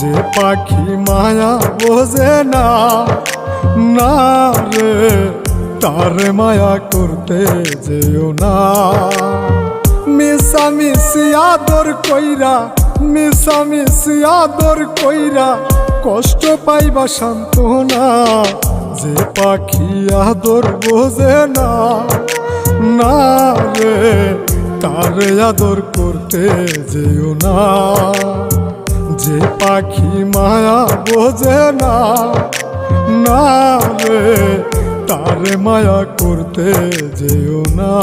যে পাখি মায়া বোঝে না, না রে তারে মায়া করতে যেও না। মিশামিশি আদর কইরা, মিশামিশি আদর কইরা কষ্ট পাইবা সান্ত্বনা। যে পাখি আদর বোঝে না, না রে তারে আদর করতে যেও না। যে পাখি মায়া বোঝে না, না রে তারে মায়া করতে যেও না।